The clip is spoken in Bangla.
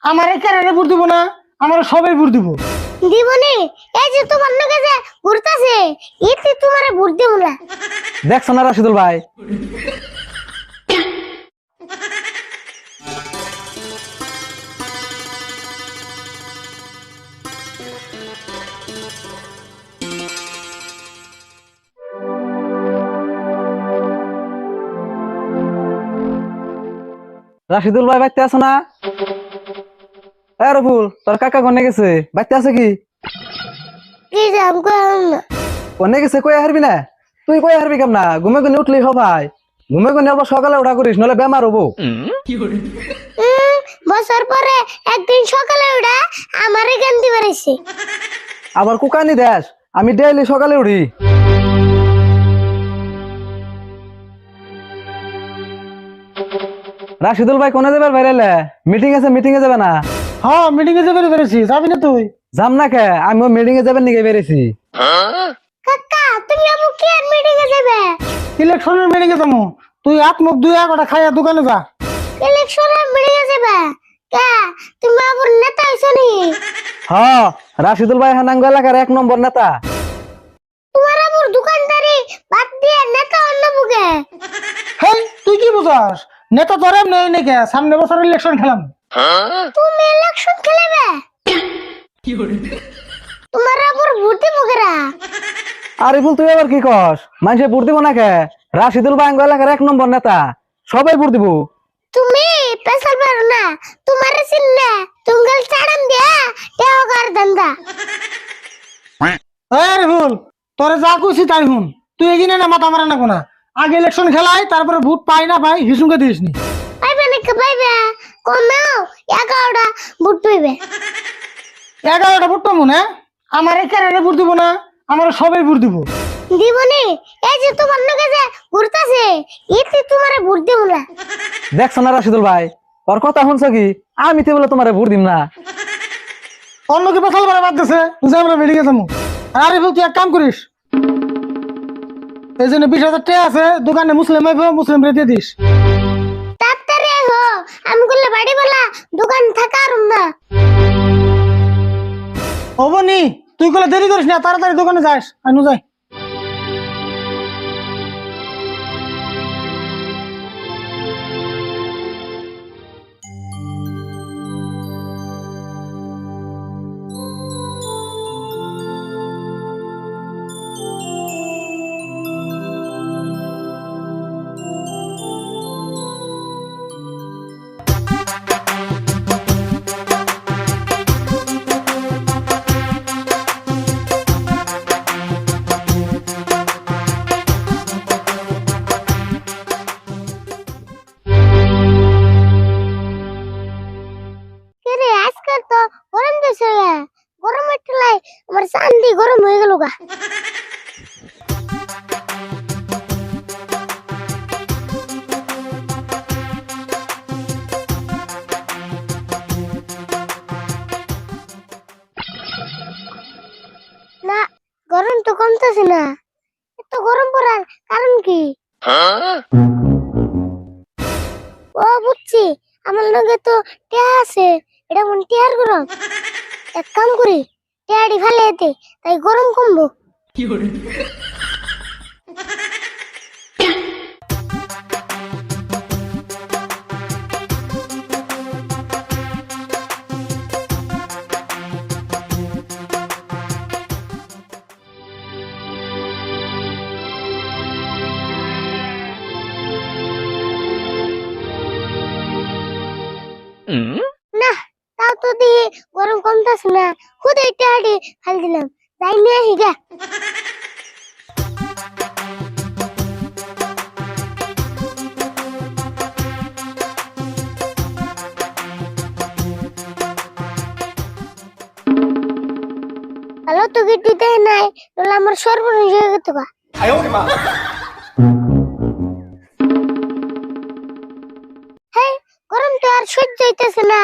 আমার একারে ভোট দিব না, আমার সবাই ভোট দিব। দিবনি এই যে তোমার লগে যে ঘুরতাছে এতে তোমারে ভোট দেব না। দেখছো না রাশিদুল ভাই, রাশিদুল ভাই বাইতে আছো না? রফুল, তোর কাকা কোনে গেছে? বাইতে আছে কি? কি জাম কম না। কোনে গেছে কই হারবি না? তুই কই হারবি কেমন না? ঘুমে ঘুমে উঠলি হ ভাই, ঘুমে ঘুমে আবার সকালে ওঠা করিস, নলে বেমার হবো। বছর পরে একদিন সকালে উঠা আমারে গান্দি বাড়াইছে। আবার কুকানি দেশ, আমি ডেইলি সকালে উঠি। রাশিদুল ভাই কোনে যাবে বাইরে? মিটিং আছে, মিটিং এ যাবে না? হ্যাঁ, মিটিং এ যাবে বেরেছি, যাবি না তুই? যাম না কে, আমিও মিটিং এ যাবেন নিকে বেরেছি। কাকা তুমি আমু কি আর মিটিং এ যাবে? ইলেকশনের মিটিং এ যাবো, তুই হাত মুখ ধুইয়া কটা খাইয়া দোকানে যা। ইলেকশনের মিটিং এ যাবে কে? তুমি আবার নেতা হইছো নি? হ্যাঁ, রাশিদুল ভাই হানাঙ্গ এলাকার 1 নম্বর নেতা। তোমার আবার দোকানদারি বাদ দিয়ে নেতা অন্য বুকে। হেই, তুই কি বুঝাস? নেতা তোর এমনি নাকি, সামনে বছর ইলেকশন খেলাম। তুমি ইলেকশন খেলবে? তোমার আবার ভোট দিব কেরা? আরিফুল, তুই আবার কি কস? মানুষে ভোট দিব না কে? রাশিদুল ভাই আঙ্গ এলাকার 1 নম্বর নেতা, সবাই ভোট দিব। তুমি পেশাল পারো না, তোমার চিন্না তুঙ্গল চাড়াম দিয়া টেওগার দান্দা। আরে ভুল, তোরে যা কইছি তাই হুন। তুই এগিনে না মাথা মারা না কোনা, আগে ইলেকশন খেলাই, তারপরে ভোট পাই না পাই হিসুমকে দিস নি। পাইবে নাকি পাইবে? কমাও 11টা ভোট পাইবে। 11টা ভোট পাবো না, আমার একারে ভোট দিব না, আমার সবাই ভোট দিব। দিবনি এই যে তোমার লগে যে ঘুরতাছে এতে তোমারে ভোট দেব না। দেখছো না রাশিদুল ভাই, ওর কথা শুনছো কি? আমি তো বলে তোমারে ভোট দিম না। অন্য কি পেশাল পারা বাদ দিছে, বুঝে আমরা বেরিয়ে যাবো। আরে ভুল, তুই এক কাম করিস, এই জন্য 20,000 টাকা আছে দোকানে, মুসলিম আইব, মুসলিম রেখে দিস। তাড়াতাড়ি হো, আমি গুলো বাড়ি বলা দোকান থাকার না। হবো নি, তুই গুলো দেরি করিস না, তাড়াতাড়ি দোকানে যাস, আনু যাই। কেরে আজকাল তো গরম দিছে রে, গরমের ঠেলায় আমার চান্দি গরম হয়ে গেল গা। না, গরম তো কমতেছে না, এত গরম পড়ার কারণ কি? ও বুঝছি, আমার লগে তো টিয়া আছে, এটা মন টিয়ার গরম। এক কাম করি, টিয়াড়ি ফেলে দে, তাই গরম কমবো। না, তাও তো দিয়ে গরম কমতেছে না, খুদে টিয়াড়ি ফেল দিলাম, যাই নিয়ে আসি গা। হ্যালো, তো গিট্টি দেয় নাই, তাহলে আমার সর্বনাশ হয়ে গেত গা। হ্যাঁ, গরম তো আর সহ্য হইতেছে না।